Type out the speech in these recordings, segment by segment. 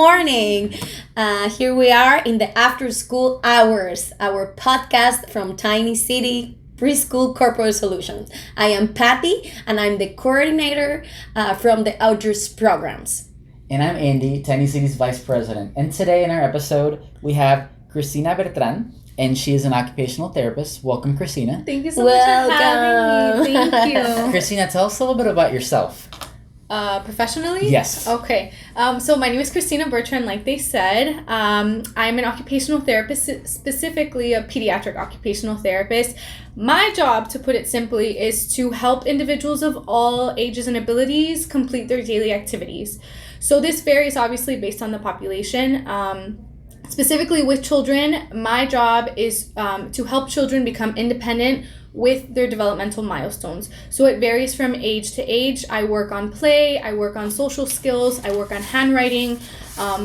morning. Here we are in the after school hours, our podcast from Tiniciti Preschool Corporate Solutions. I am Patty and I'm the coordinator from the outdoors programs. And I'm Andy, Tiniciti's vice president. And today in our episode, we have Christina Bertran, and she is an occupational therapist. Welcome, Christina. Thank you so much for having me. Thank you. Christina, tell us a little bit about yourself. Professionally? Yes. Okay. So my name is Christina Bertran, like they said. I'm an occupational therapist, specifically a pediatric occupational therapist. My job, to put it simply, is to help individuals of all ages and abilities complete their daily activities. So this varies obviously based on the population. Specifically with children, my job is to help children become independent with their developmental milestones. So it varies from age to age. I work on play, I work on social skills, I work on handwriting,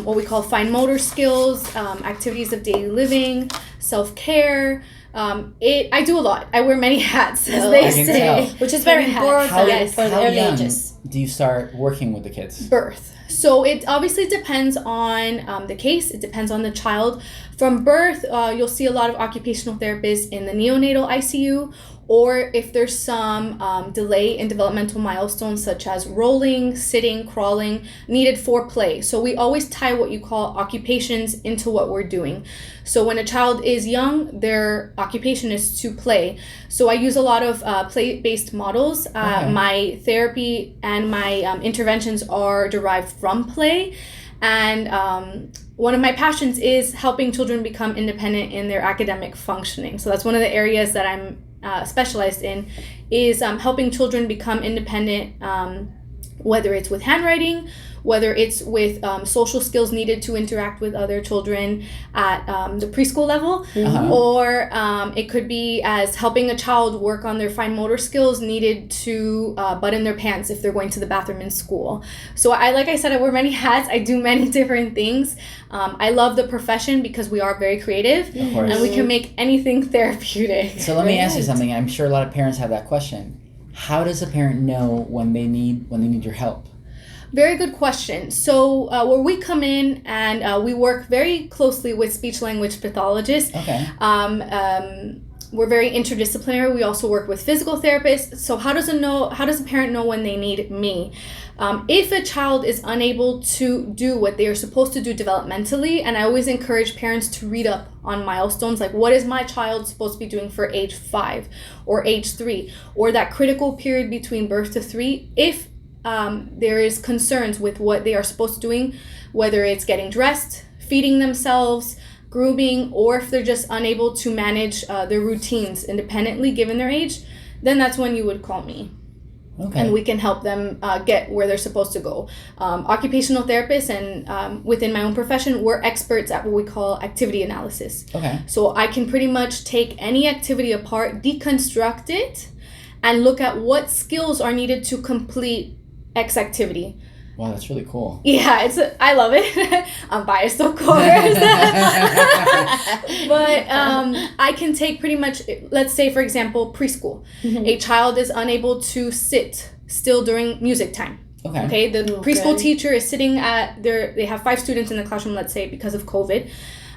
what we call fine motor skills, activities of daily living, self-care. I do a lot. I wear many hats, as they say. Which is very important for the early ages. Do you start working with the kids? Birth. So it obviously depends on the case. It depends on the child. From birth, you'll see a lot of occupational therapists in the neonatal ICU, or if there's some delay in developmental milestones such as rolling, sitting, crawling, needed for play. So we always tie what you call occupations into what we're doing. So when a child is young, their occupation is to play. So I use a lot of play-based models. My therapy and my interventions are derived from play. And one of my passions is helping children become independent in their academic functioning. So that's one of the areas that I'm specialized in, is helping children become independent, whether it's with handwriting, whether it's with social skills needed to interact with other children at the preschool level, or it could be as helping a child work on their fine motor skills needed to button their pants if they're going to the bathroom in school. So like I said, I wear many hats. I do many different things. I love the profession because we are very creative and we can make anything therapeutic. So let me ask you something. I'm sure a lot of parents have that question. How does a parent know when they need your help? Very good question. So where we come in and we work very closely with speech language pathologists. Okay. We're very interdisciplinary. We also work with physical therapists. So how does a parent know when they need me? If a child is unable to do what they are supposed to do developmentally, and I always encourage parents to read up on milestones, like what is my child supposed to be doing for age 5 or age 3, or that critical period between birth to 3, if there is concerns with what they are supposed to doing, whether it's getting dressed, feeding themselves, grooming, or if they're just unable to manage their routines independently given their age, then that's when you would call me. Okay. And we can help them get where they're supposed to go. Occupational therapists and within my own profession, we're experts at what we call activity analysis. Okay. So I can pretty much take any activity apart, deconstruct it, and look at what skills are needed to complete X activity. Wow, that's really cool. Yeah, I love it. I'm biased, of course. But I can take pretty much, let's say, for example, preschool. A child is unable to sit still during music time. Okay. The preschool teacher is sitting they have 5 students in the classroom, let's say, because of COVID.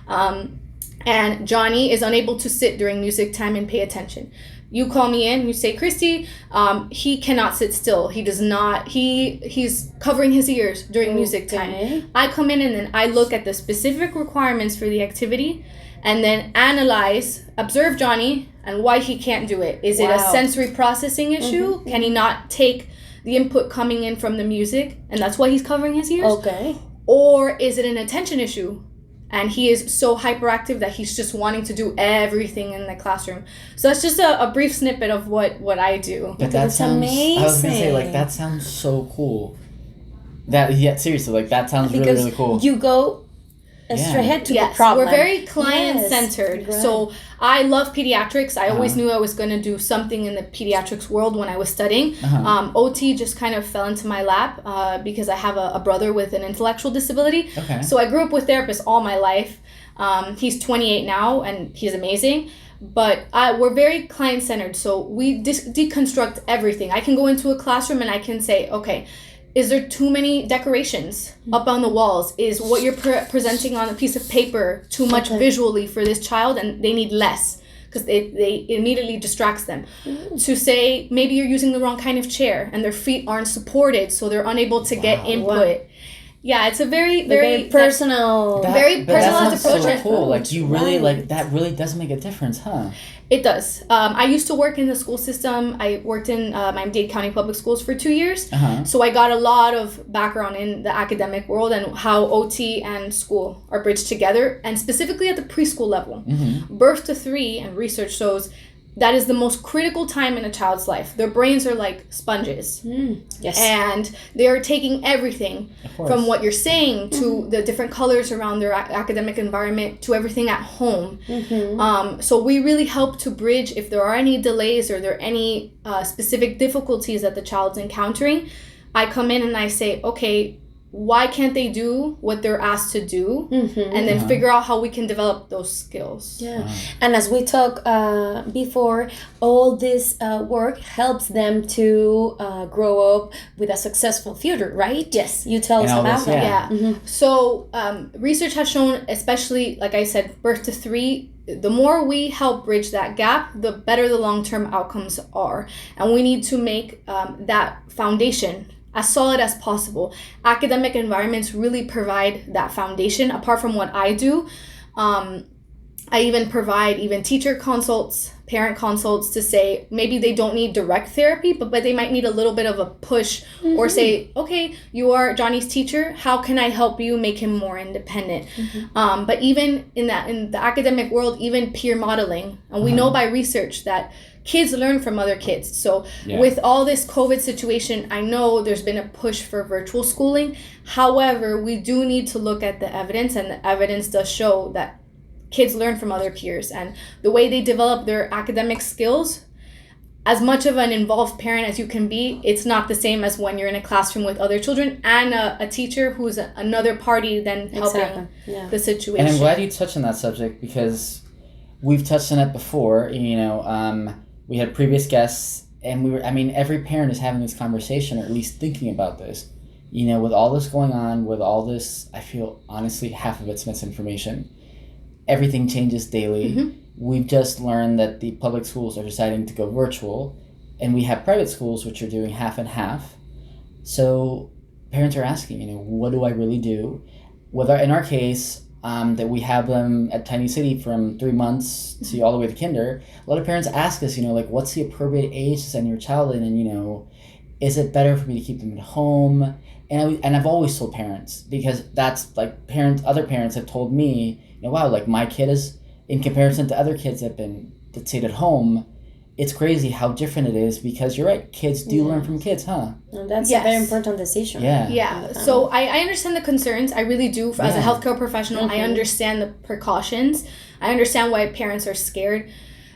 And Johnny is unable to sit during music time and pay attention. You call me in, you say, Christy, he cannot sit still. He does not, he's covering his ears during music time. I come in and then I look at the specific requirements for the activity and then observe Johnny and why he can't do it. Is it a sensory processing issue? Can he not take the input coming in from the music and that's why he's covering his ears? Okay. Or is it an attention issue? And he is so hyperactive that he's just wanting to do everything in the classroom. So that's just a brief snippet of what I do. But that sounds amazing. I was gonna say, like, that sounds so cool. Seriously, that sounds Because really, really cool. You go straight ahead to the Yes, problem. we're very client-centered. Yes. So I love pediatrics. I always knew I was going to do something in the pediatrics world when I was studying. OT just kind of fell into my lap because I have a brother with an intellectual disability. Okay. So I grew up with therapists all my life. He's 28 now, and he's amazing. But we're very client-centered, so we deconstruct everything. I can go into a classroom and I can say, okay, is there too many decorations up on the walls? Is what you're presenting on a piece of paper too much visually for this child, and they need less? Because they immediately distracts them. To say, maybe you're using the wrong kind of chair and their feet aren't supported, so they're unable to get input. Wow. Yeah, it's a very personal, very personalized approach. So cool. Like, you really, like, that really does make a difference, huh? It does. I used to work in the school system. I worked in Miami-Dade County Public Schools for 2 years. So I got a lot of background in the academic world and how OT and school are bridged together, and specifically at the preschool level. Birth to 3, and research shows that is the most critical time in a child's life. Their brains are like sponges. Yes. And they're taking everything from what you're saying to the different colors around their academic environment to everything at home. So we really help to bridge if there are any delays or there are any specific difficulties that the child's encountering. I come in and I say, okay, why can't they do what they're asked to do, and then figure out how we can develop those skills. And as we talked before, all this work helps them to grow up with a successful future, right? Yes, you tell us about that. So research has shown, especially like I said, birth to 3, the more we help bridge that gap, the better the long-term outcomes are, and we need to make that foundation as solid as possible. Academic environments really provide that foundation. Apart from what I do, I even provide teacher consults, parent consults, to say maybe they don't need direct therapy, but they might need a little bit of a push, or say, okay, you are Johnny's teacher, how can I help you make him more independent? But even in the academic world, even peer modeling, and we know by research that kids learn from other kids. So with all this COVID situation, I know there's been a push for virtual schooling. However, we do need to look at the evidence, and the evidence does show that kids learn from other peers, and the way they develop their academic skills, as much of an involved parent as you can be, it's not the same as when you're in a classroom with other children and a teacher who's another party then helping the situation. And I'm glad you touched on that subject, because we've touched on it before. We had previous guests, and every parent is having this conversation, or at least thinking about this. With all this going on, with all this, I feel honestly half of it's misinformation. Everything changes daily. We've just learned that the public schools are deciding to go virtual, and we have private schools which are doing half and half. So parents are asking, what do I really do? In our case, that we have them at Tiniciti from 3 months to all the way to kinder, a lot of parents ask us, what's the appropriate age to send your child in, and is it better for me to keep them at home? And I've always told parents, because that's like other parents have told me, wow, like my kid is, in comparison to other kids that stayed at home, it's crazy how different it is, because you're right, kids do learn from kids, huh? And that's a very important decision. So I understand the concerns. I really do. As a healthcare professional, I understand the precautions. I understand why parents are scared.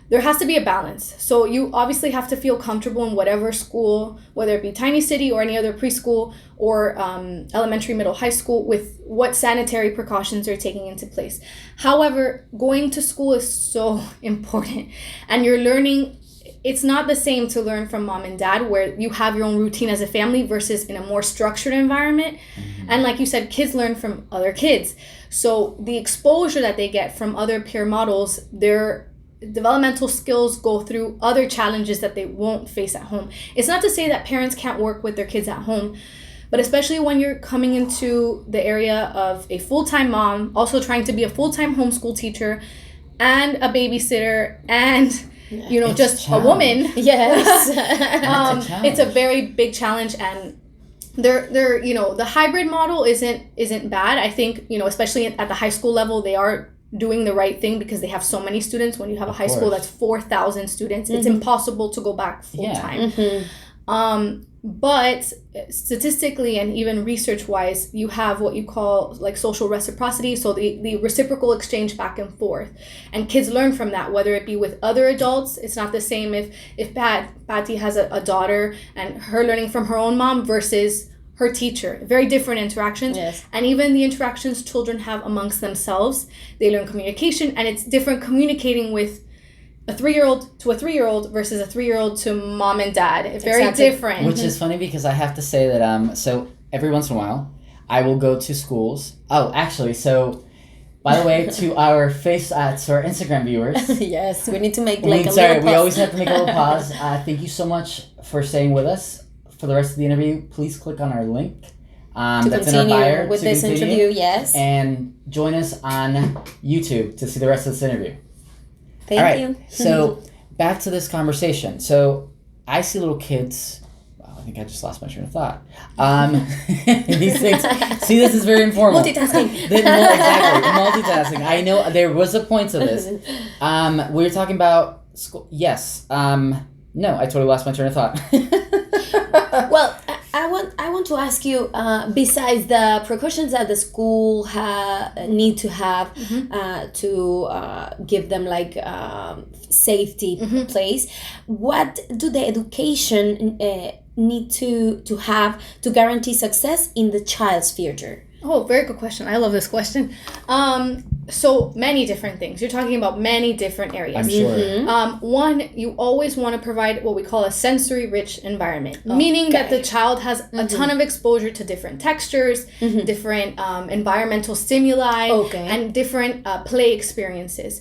There has to be a balance. So you obviously have to feel comfortable in whatever school, whether it be Tiniciti or any other preschool or elementary, middle, high school, with what sanitary precautions are taking into place. However, going to school is so important, and you're learning. It's not the same to learn from mom and dad, where you have your own routine as a family, versus in a more structured environment. And like you said, kids learn from other kids. So the exposure that they get from other peer models, their developmental skills go through other challenges that they won't face at home. It's not to say that parents can't work with their kids at home, but especially when you're coming into the area of a full-time mom, also trying to be a full-time homeschool teacher and a babysitter and just a woman. It's a very big challenge, and they're the hybrid model isn't bad. I think, especially at the high school level, they are doing the right thing, because they have so many students. When you have a high school that's 4,000 students, it's impossible to go back full time. But statistically and even research-wise, you have what you call like social reciprocity, so the reciprocal exchange back and forth. And kids learn from that, whether it be with other adults. It's not the same if Patty has a daughter and her learning from her own mom versus her teacher. Very different interactions. Yes. And even the interactions children have amongst themselves. They learn communication, and it's different communicating with a 3-year-old to a 3-year-old versus a 3-year-old to mom and dad. It's very different. Which is funny because I have to say that so every once in a while I will go to schools. Oh, actually, so by the way, to our to our Instagram viewers. Yes, we need to make like a little pause. We always have to make a little pause. Thank you so much for staying with us. For the rest of the interview, please click on our link. To that's continue in our bio with this interview, yes. And join us on YouTube to see the rest of this interview. Thank you. So back to this conversation. So I see little kids. Wow, I think I just lost my train of thought. These things. See, this is very informal. Multitasking. Exactly. Multitasking. I know there was a point to this. We were talking about school. Yes. No, I totally lost my train of thought. Well, I want to ask you, besides the precautions that the school need to have to give them like safety place, what do the education need to have to guarantee success in the child's future? Oh, very good question. I love this question. So many different things. You're talking about many different areas. I'm sure. One, you always want to provide what we call a sensory-rich environment, meaning that the child has a ton of exposure to different textures, different environmental stimuli, and different play experiences.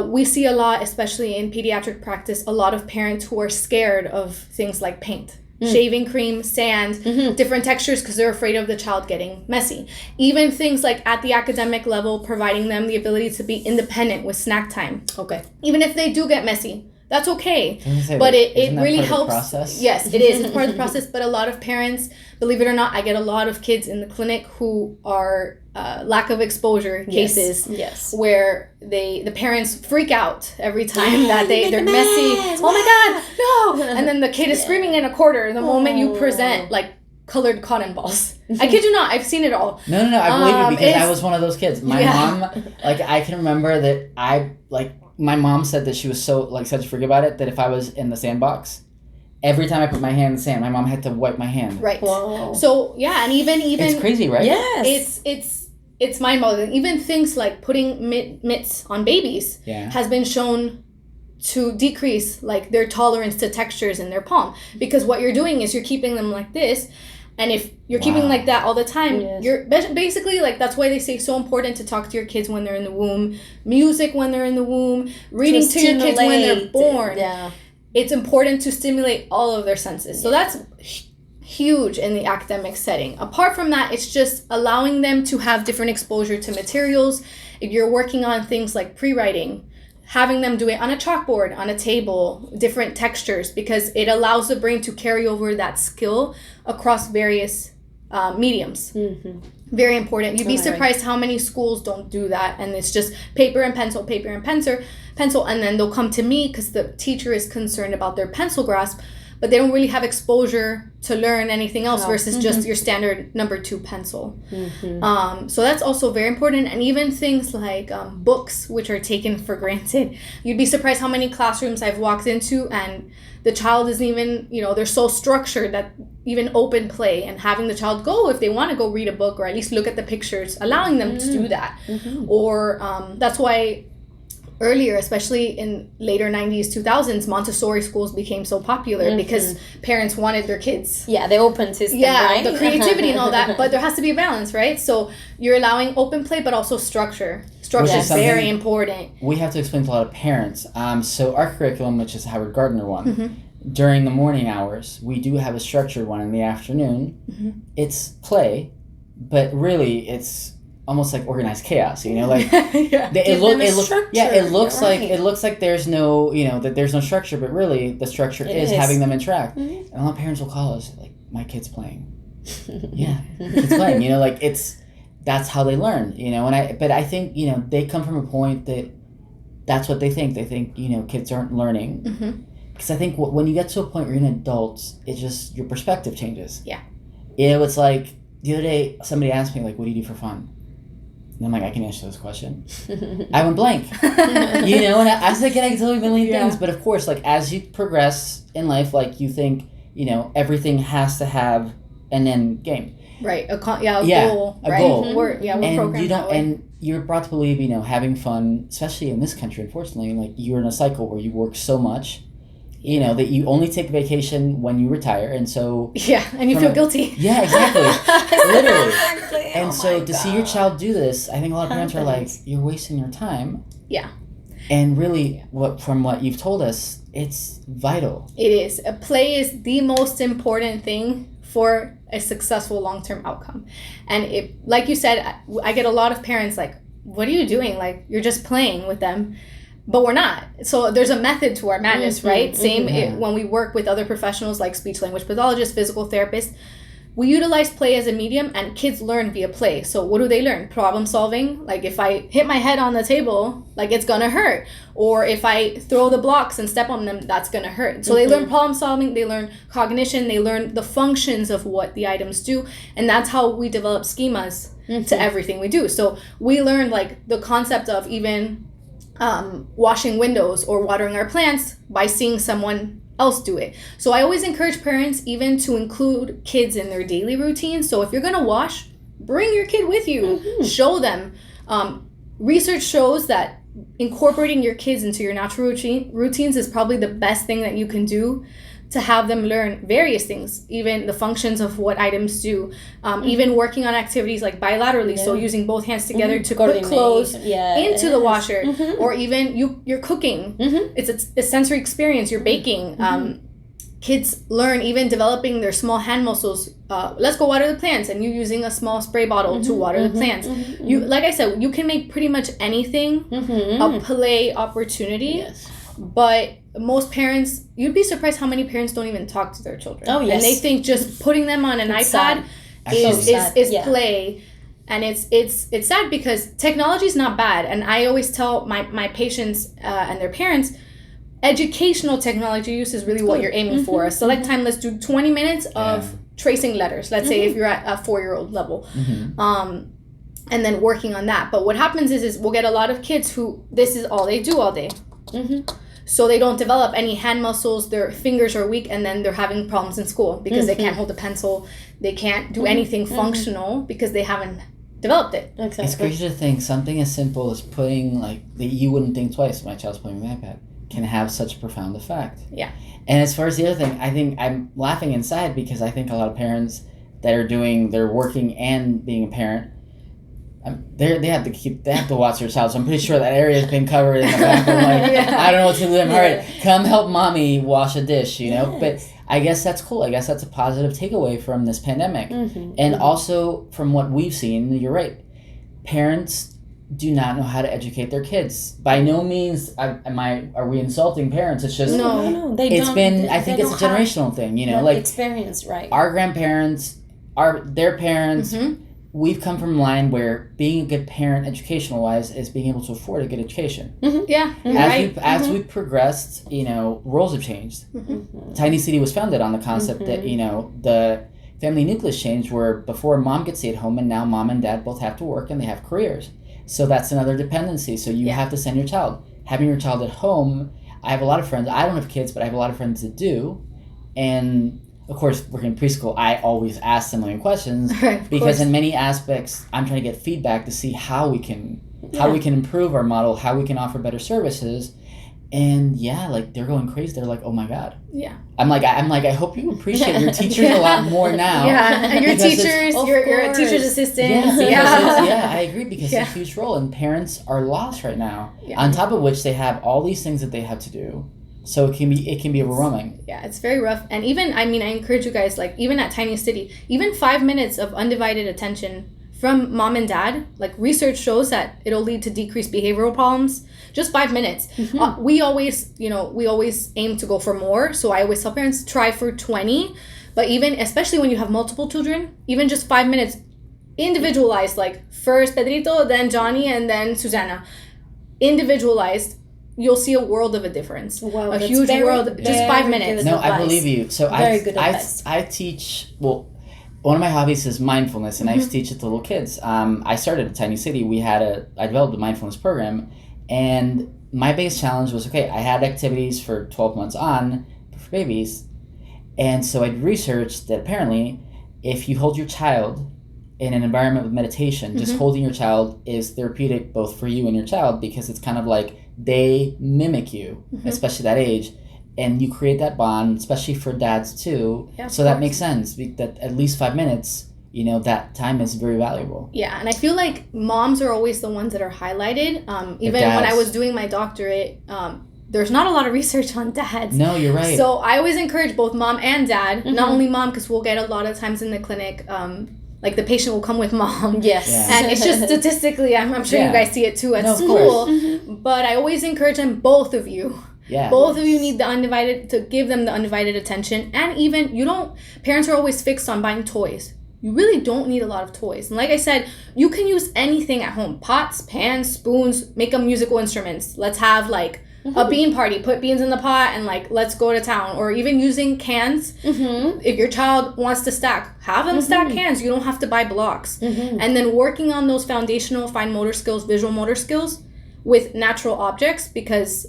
We see a lot, especially in pediatric practice, a lot of parents who are scared of things like paint. Shaving cream, sand, different textures because they're afraid of the child getting messy. Even things like at the academic level, providing them the ability to be independent with snack time. Even if they do get messy, that's okay. But it really helps. Process? Yes, it is. It's part of the process. But a lot of parents, believe it or not, I get a lot of kids in the clinic who are lack of exposure cases. Yes. Where the parents freak out every time that they're messy. Oh my God, no! And then the kid is screaming in a corner the moment you present like colored cotton balls. I kid you not, I've seen it all. No, I believe it because I was one of those kids. My mom, like I can remember that my mom said that she was so like such a freak about it that if I was in the sandbox, every time I put my hand in the sand, my mom had to wipe my hand. Right. Wow. So yeah, and even it's crazy, right? Yes. It's mind-boggling. Even things like putting mitts on babies has been shown to decrease like their tolerance to textures in their palm, because what you're doing is you're keeping them like this, and if you're keeping like that all the time, you're basically like, that's why they say so important to talk to your kids when they're in the womb, music when they're in the womb, reading to your kids when they're born. It's important to stimulate all of their senses. So that's huge in the academic setting. Apart from that, it's just allowing them to have different exposure to materials. If you're working on things like pre-writing, having them do it on a chalkboard, on a table, different textures, because it allows the brain to carry over that skill across various mediums. Very important. You'd be surprised how many schools don't do that, and it's just paper and pencil, and then they'll come to me because the teacher is concerned about their pencil grasp, but they don't really have exposure to learn anything else versus just your standard number 2 pencil. So that's also very important. And even things like books, which are taken for granted. You'd be surprised how many classrooms I've walked into and the child isn't even, they're so structured that even open play and having the child go, if they want to go read a book or at least look at the pictures, allowing them to do that. Or that's why earlier, especially in later 90s, 2000s, Montessori schools became so popular because parents wanted their kids. Yeah, the open system, right? The creativity and all that, but there has to be a balance, right? So you're allowing open play, but also structure. Structure is very important. We have to explain to a lot of parents. So our curriculum, which is Howard Gardner one, during the morning hours, we do have a structured one in the afternoon. It's play, but really it's almost like organized chaos, like it looks like there's no that there's no structure, but really the structure is having them interact. And a lot of parents will call us like, my kid's playing. Kid's playing, that's how they learn, but I think they come from a point that that's what they think kids aren't learning, because I think when you get to a point where you're an adult, it's just your perspective changes. It's like the other day somebody asked me like, what do you do for fun? And I'm like, I can answer this question. I went blank. And I was like, I can tell you a million things. But of course, like as you progress in life, like you think, everything has to have and then game. Right. A goal. A right? goal. We're And programmed you that don't, way. and you're brought to believe, having fun, especially in this country, unfortunately, like you're in a cycle where you work so much, that you only take vacation when you retire, and so Yeah, and you feel guilty. Yeah, exactly. Literally. Exactly. And Oh so my to see your God. child do this, I think a lot of parents are like, Happens. you're wasting your time. Yeah. And really, from what you've told us, it's vital. It is. Play is the most important thing for a successful long-term outcome. And like you said, I get a lot of parents like, what are you doing? Like, you're just playing with them. But we're not. So there's a method to our madness, right? Same when we work with other professionals like speech language pathologists, physical therapists. We utilize play as a medium, and kids learn via play. So what do they learn? Problem solving. Like if I hit my head on the table, like it's gonna hurt. Or if I throw the blocks and step on them, that's gonna hurt. So they learn problem solving, they learn cognition, they learn the functions of what the items do. And that's how we develop schemas to everything we do. So we learn like the concept of even washing windows or watering our plants by seeing someone else do it. So I always encourage parents even to include kids in their daily routine. So if you're gonna wash, bring your kid with you. Show them. Research shows that incorporating your kids into your natural routines is probably the best thing that you can do to have them learn various things, even the functions of what items do, even working on activities like bilaterally, so using both hands together to put clothes into the washer, or even you're cooking. It's a sensory experience. You're baking. Kids learn even developing their small hand muscles. Let's go water the plants, and you using a small spray bottle to water the plants. You, like I said, you can make pretty much anything a play opportunity. But most parents, you'd be surprised how many parents don't even talk to their children. Oh, yes. And they think just putting them on an iPad is play. And it's sad because technology is not bad. And I always tell my patients and their parents, educational technology use is really what you're aiming for. A select time, let's do 20 minutes of tracing letters. Let's say if you're at a 4-year-old level. And then working on that. But what happens is we'll get a lot of kids who this is all they do all day. So they don't develop any hand muscles, their fingers are weak, and then they're having problems in school because they can't hold a pencil, they can't do anything functional because they haven't developed it. Exactly. It's crazy to think something as simple as putting, like, that you wouldn't think twice, my child's playing with an iPad, can have such a profound effect. Yeah. And as far as the other thing, I think I'm laughing inside because I think a lot of parents that they're working and being a parent, they have to watch their child. So I'm pretty sure that area has been covered in the back. I'm like, I don't know what to do with them. All right, come help mommy wash a dish, But I guess that's cool. I guess that's a positive takeaway from this pandemic. And also from what we've seen, you're right. Parents do not know how to educate their kids. By no means are we insulting parents. It's just no, they it's don't. been. I think it's a generational thing. Like experience, right? Our grandparents, their parents. We've come from a line where being a good parent, educational wise, is being able to afford a good education. Yeah, As we've progressed, roles have changed. Tiniciti was founded on the concept that the family nucleus changed, where before mom could stay at home, and now mom and dad both have to work and they have careers. So that's another dependency. So you have to send your child. Having your child at home, I have a lot of friends. I don't have kids, but I have a lot of friends that do, and of course, working in preschool, I always ask them many questions because in many aspects, I'm trying to get feedback to see how we can improve our model, how we can offer better services. And they're going crazy. They're like, oh my God. Yeah. I'm like, I hope you appreciate your teachers a lot more now. Yeah, and your teachers, your teacher's assistant. I agree because it's a huge role, and parents are lost right now. Yeah. On top of which, they have all these things that they have to do. So it can be overwhelming. Yeah, it's very rough. And even, I encourage you guys, like, even at Tiniciti, even 5 minutes of undivided attention from mom and dad, like, research shows that it'll lead to decreased behavioral problems. Just 5 minutes. We always aim to go for more. So I always tell parents, try for 20. But even, especially when you have multiple children, even just 5 minutes, individualized, like, first Pedrito, then Johnny, and then Susanna. Individualized. You'll see a world of a difference. Wow, a huge world. Just 5 minutes. No, I believe you. So I teach. Well, one of my hobbies is mindfulness, and I used to teach it to little kids. I started at Tiniciti. I developed a mindfulness program, and my biggest challenge was I had activities for 12 months on for babies, and so I'd researched that apparently if you hold your child in an environment with meditation, just holding your child is therapeutic both for you and your child, because it's kind of like they mimic you, especially that age, and you create that bond, especially for dads too. Yeah, so that makes sense, that at least 5 minutes, that time is very valuable. Yeah, and I feel like moms are always the ones that are highlighted. Even when I was doing my doctorate, there's not a lot of research on dads. No, you're right. So I always encourage both mom and dad, not only mom, because we'll get a lot of times in the clinic, like the patient will come with mom. Yes. Yeah. And it's just statistically, I'm sure you guys see it too at school. But I always encourage them, both of you. Yeah. Both of you need to give them the undivided attention. And even, parents are always fixed on buying toys. You really don't need a lot of toys. And like I said, you can use anything at home. Pots, pans, spoons, make them musical instruments. Let's have like a bean party. Put beans in the pot and like, let's go to town. Or even using cans. If your child wants to stack, have them stack cans. You don't have to buy blocks. And then working on those foundational fine motor skills, visual motor skills with natural objects, because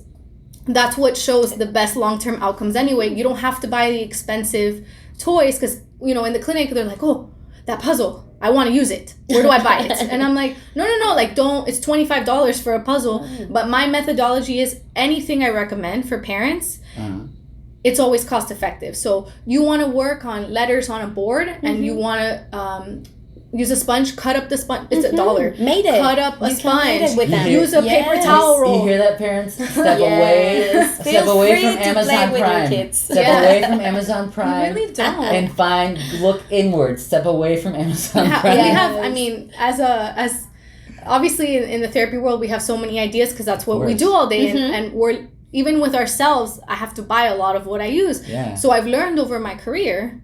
that's what shows the best long-term outcomes anyway. You don't have to buy the expensive toys, because, in the clinic, they're like, oh, that puzzle, I want to use it. Where do I buy it? And I'm like, no, like, don't, it's $25 for a puzzle. But my methodology is anything I recommend for parents, it's always cost effective. So you want to work on letters on a board, and you want to use a sponge, cut up the sponge. It's $1. Made it. Cut up a sponge. With them. Use a paper towel roll. You hear that, parents? Step away from Amazon Prime. Step away from Amazon Prime. You really don't. And look inward. Step away from Amazon Prime. We have, as obviously in the therapy world, we have so many ideas, because that's what we do all day, and we're, even with ourselves, I have to buy a lot of what I use. Yeah. So I've learned over my career,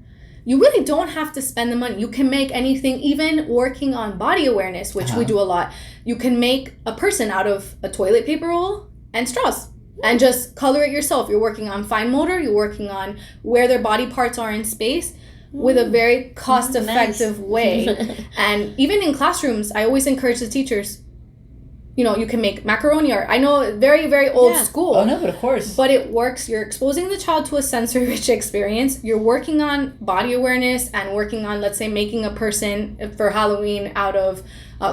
you really don't have to spend the money. You can make anything, even working on body awareness, which we do a lot. You can make a person out of a toilet paper roll and straws and just color it yourself. You're working on fine motor. You're working on where their body parts are in space with a very cost-effective way. And even in classrooms, I always encourage the teachers, you can make macaroni art. I know, very, very old school. Oh, no, but of course. But it works. You're exposing the child to a sensory-rich experience. You're working on body awareness and working on, let's say, making a person for Halloween out of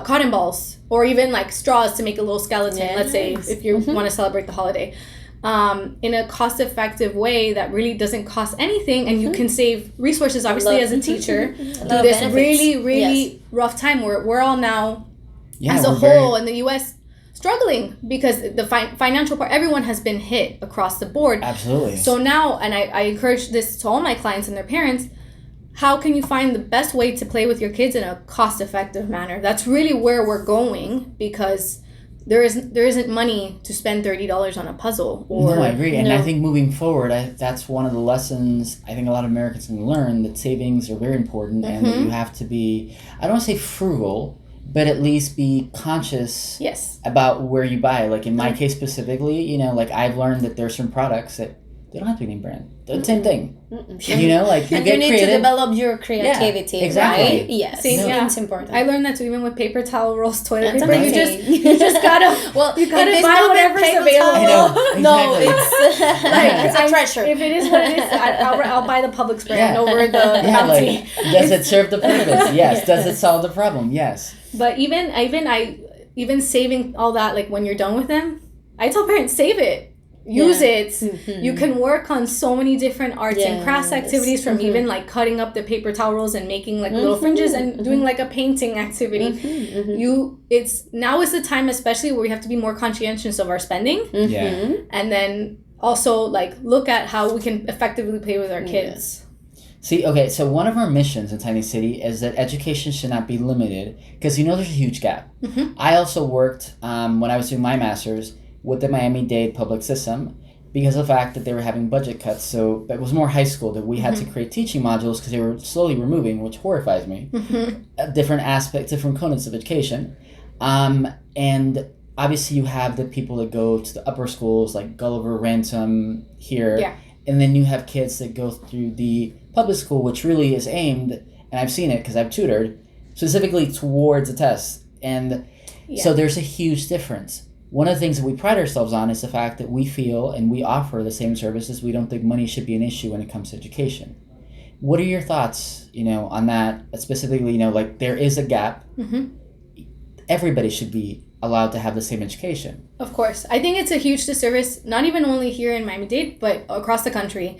cotton balls, or even like straws to make a little skeleton, let's say, if you want to celebrate the holiday. In a cost-effective way that really doesn't cost anything, and you can save resources, obviously, as a teacher, through this benefits. Really rough time where we're all now, as a whole in the U.S., struggling, because the financial part, everyone has been hit across the board. Absolutely. So now, and I encourage this to all my clients and their parents, how can you find the best way to play with your kids in a cost-effective manner? That's really where we're going, because there isn't money to spend $30 on a puzzle. No, I agree. And I think moving forward, that's one of the lessons I think a lot of Americans can learn, that savings are very important, and that you have to be, I don't want to say frugal, but at least be conscious about where you buy. Like in my case specifically, like I've learned that there are some products that they don't have to be name brand. They're the same thing. Like you get need creative. To develop your creativity, exactly. right? Yes. It's important. I learned that too, even with paper towel rolls, toilet paper. Amazing. You just gotta buy whatever's available. No, it's a treasure. If it is what it is, I'll buy the Publix brand over the Bounty. Does it serve the purpose? Yes. Does it solve the problem? Yes. But even saving all that, like when you're done with them, I tell parents, save it. Use it. You can work on so many different arts and crafts activities, from even like cutting up the paper towel rolls and making like little fringes, and doing like a painting activity. Now is the time, especially, where we have to be more conscientious of our spending. And then also like look at how we can effectively play with our kids. See, okay, so one of our missions in Tiniciti is that education should not be limited, because there's a huge gap. I also worked, when I was doing my master's, with the Miami-Dade public system, because of the fact that they were having budget cuts. So it was more high school, that we had to create teaching modules, because they were slowly removing, which horrifies me, different aspects, different components of education. And obviously you have the people that go to the upper schools, like Gulliver, Ransom here. Yeah. And then you have kids that go through the public school, which really is aimed, and I've seen it because I've tutored, specifically towards a test. And so there's a huge difference. One of the things that we pride ourselves on is the fact that we feel and we offer the same services. We don't think money should be an issue when it comes to education. What are your thoughts, on that specifically? Like there is a gap. Mm-hmm. Everybody should be allowed to have the same education. Of course. I think it's a huge disservice, not even only here in Miami-Dade, but across the country.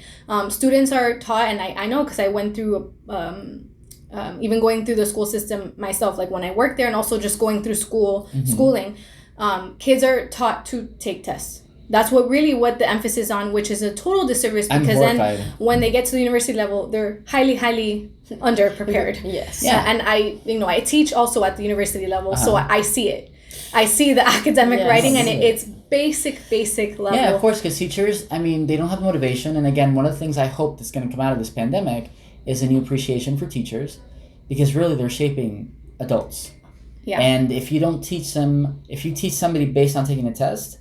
Students are taught, and I know because I went through, even going through the school system myself, like when I worked there and also just going through schooling, kids are taught to take tests. That's what the emphasis on, which is a total disservice because then when they get to the university level, they're highly, highly underprepared. Yes. Yeah. And I teach also at the university level, so I see it. I see the academic writing, and it's basic level. Yeah, of course, because teachers, they don't have motivation. And again, one of the things I hope that's going to come out of this pandemic is a new appreciation for teachers, because really they're shaping adults. Yeah. And if you teach somebody based on taking a test,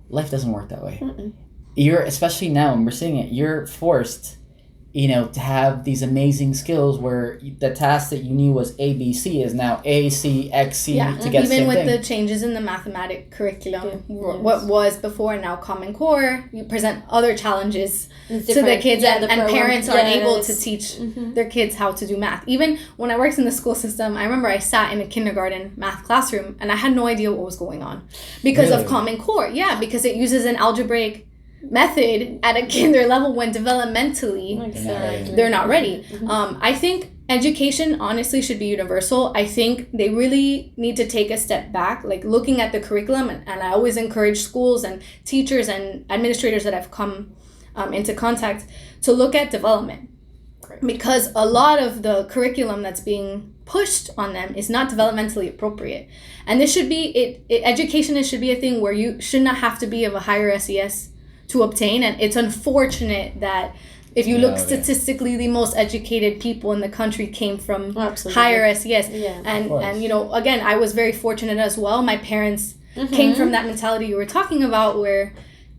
life doesn't work that way. Mm-mm. You're, especially now when we're seeing it, you're forced, to have these amazing skills where the task that you knew was A, B, C is now A, C, X, C to get the same even with thing. the changes in the mathematic curriculum, what was before now Common Core, you present other challenges to the kids, and parents aren't able to teach their kids how to do math. Even when I worked in the school system, I remember I sat in a kindergarten math classroom and I had no idea what was going on because of Common Core. Yeah, because it uses an algebraic method at a kinder level when developmentally they're not ready. I think education honestly should be universal. I think they really need to take a step back, like looking at the curriculum, and I always encourage schools and teachers and administrators that I've come into contact to look at development. Because a lot of the curriculum that's being pushed on them is not developmentally appropriate. And this should be education should be a thing where you should not have to be of a higher SES to obtain. And it's unfortunate that if you look statistically, the most educated people in the country came from higher SES. And again, I was very fortunate as well. My parents came from that mentality you were talking about, where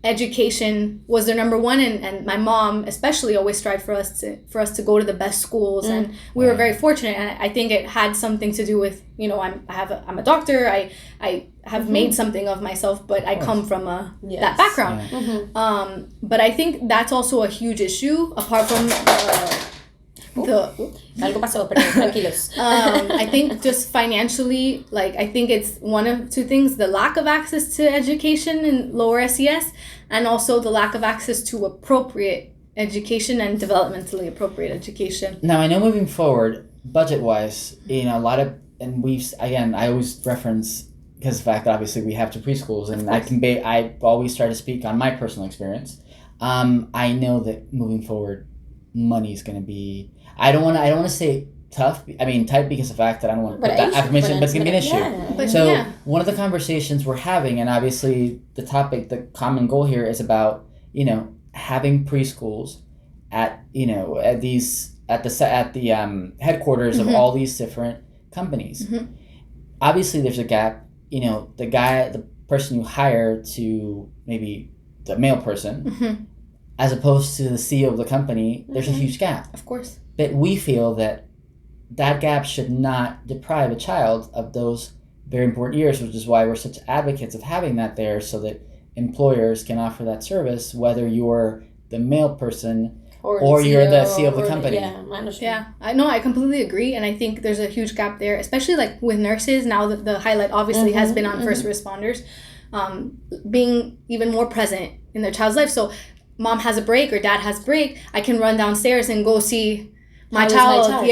education was their number one, and my mom especially always strived for us to go to the best schools, and we were very fortunate. And I think it had something to do with I'm a doctor. I have made something of myself, but I come from that background. But I think that's also a huge issue apart from Algo pasó, pero tranquilos. I think just financially, I think it's one of two things: the lack of access to education in lower SES, and also the lack of access to appropriate education and developmentally appropriate education. Now, I know moving forward, budget-wise, a lot of, and I always reference, because of the fact that obviously we have two preschools, and I always try to speak on my personal experience. I know that moving forward, money is going to be, I don't want to say tough, tight, because of the fact that I don't want to put that affirmation, but it's going to be an issue. One of the conversations we're having, and obviously the common goal here is about, having preschools at the headquarters of all these different companies. Obviously there's a gap, the person you hire to maybe the male person, as opposed to the CEO of the company, there's a huge gap. Of course. But we feel that gap should not deprive a child of those very important years, which is why we're such advocates of having that there, so that employers can offer that service, whether you're the male person or you're the CEO of the company. I completely agree, and I think there's a huge gap there, especially with nurses. Now that the highlight obviously has been on first responders, being even more present in their child's life. So mom has a break or dad has a break, I can run downstairs and go see my child.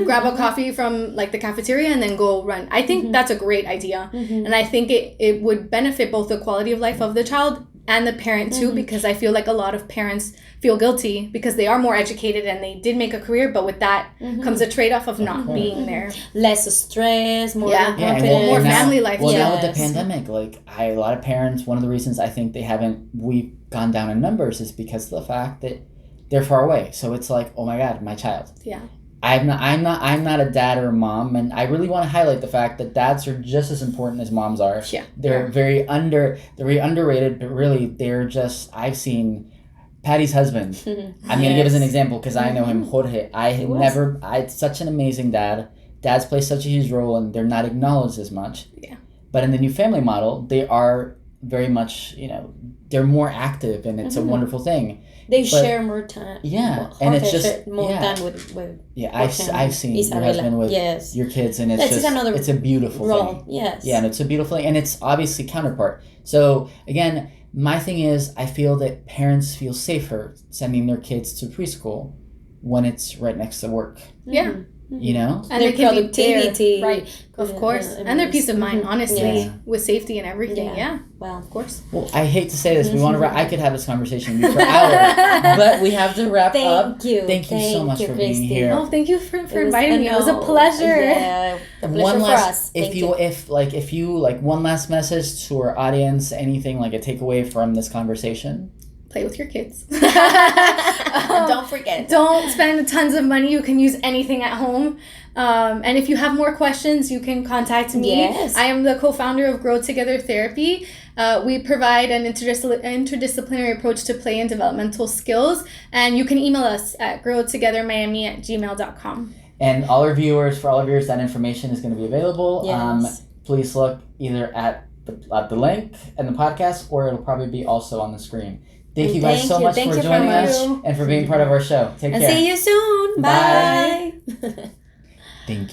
Grab a coffee from the cafeteria and then go run. I think that's a great idea, and I think it would benefit both the quality of life of the child and the parent too, because I feel like a lot of parents feel guilty because they are more educated and they did make a career, but with that comes a trade-off of not being there. Less stress, more more family life. Well, now with the pandemic, a lot of parents, one of the reasons I think we've gone down in numbers is because of the fact that they're far away. So it's oh my God, my child. Yeah. I'm not a dad or a mom, and I really want to highlight the fact that dads are just as important as moms are. Yeah. They're very underrated, but really they're just, I've seen Patty's husband. I'm going to give as an example because I know him, Jorge. It's such an amazing dad. Dads play such a huge role and they're not acknowledged as much. Yeah. But in the new family model, they are very much, they're more active, and it's a wonderful thing. They But- share more time. Yeah, Well, and it's Jorge just- shared more yeah. time with Yeah, Jorge I've seen your Isabella. husband with Yes. your kids, and it's This is just another it's a beautiful role. thing. Yes. Yeah, and it's a beautiful thing, and it's obviously counterpart. So again, my thing is, I feel that parents feel safer sending their kids to preschool when it's right next to work. Yeah. You know, And Their they can be productivity. there, right? Of course, and their peace of mind, honestly, Yeah. with safety and everything. Yeah. Yeah, Well, of course. well, I hate to say this, we want to. I could have this conversation with you for hours, but we have to wrap up. Thank you. Thank you so much for being Christy. here. Oh, thank you for It was- inviting me. It was a no, pleasure. Yeah, a pleasure for us. If Thank you if you one last message to our audience, anything like a takeaway from this conversation. Play with your kids. Don't forget. Don't spend tons of money. You can use anything at home. And if you have more questions, you can contact me. Yes. I am the co-founder of Grow Together Therapy. We provide an interdisciplinary approach to play and developmental skills. And you can email us at growtogethermiami@gmail.com. And for all our viewers, that information is going to be available. Yes. Please look either at the link in the podcast, or it'll probably be also on the screen. Thank you guys Thank so you. much Thank for you for joining having us us. and for being part of our show. Take And care. see you soon. Bye. Bye. Thank you.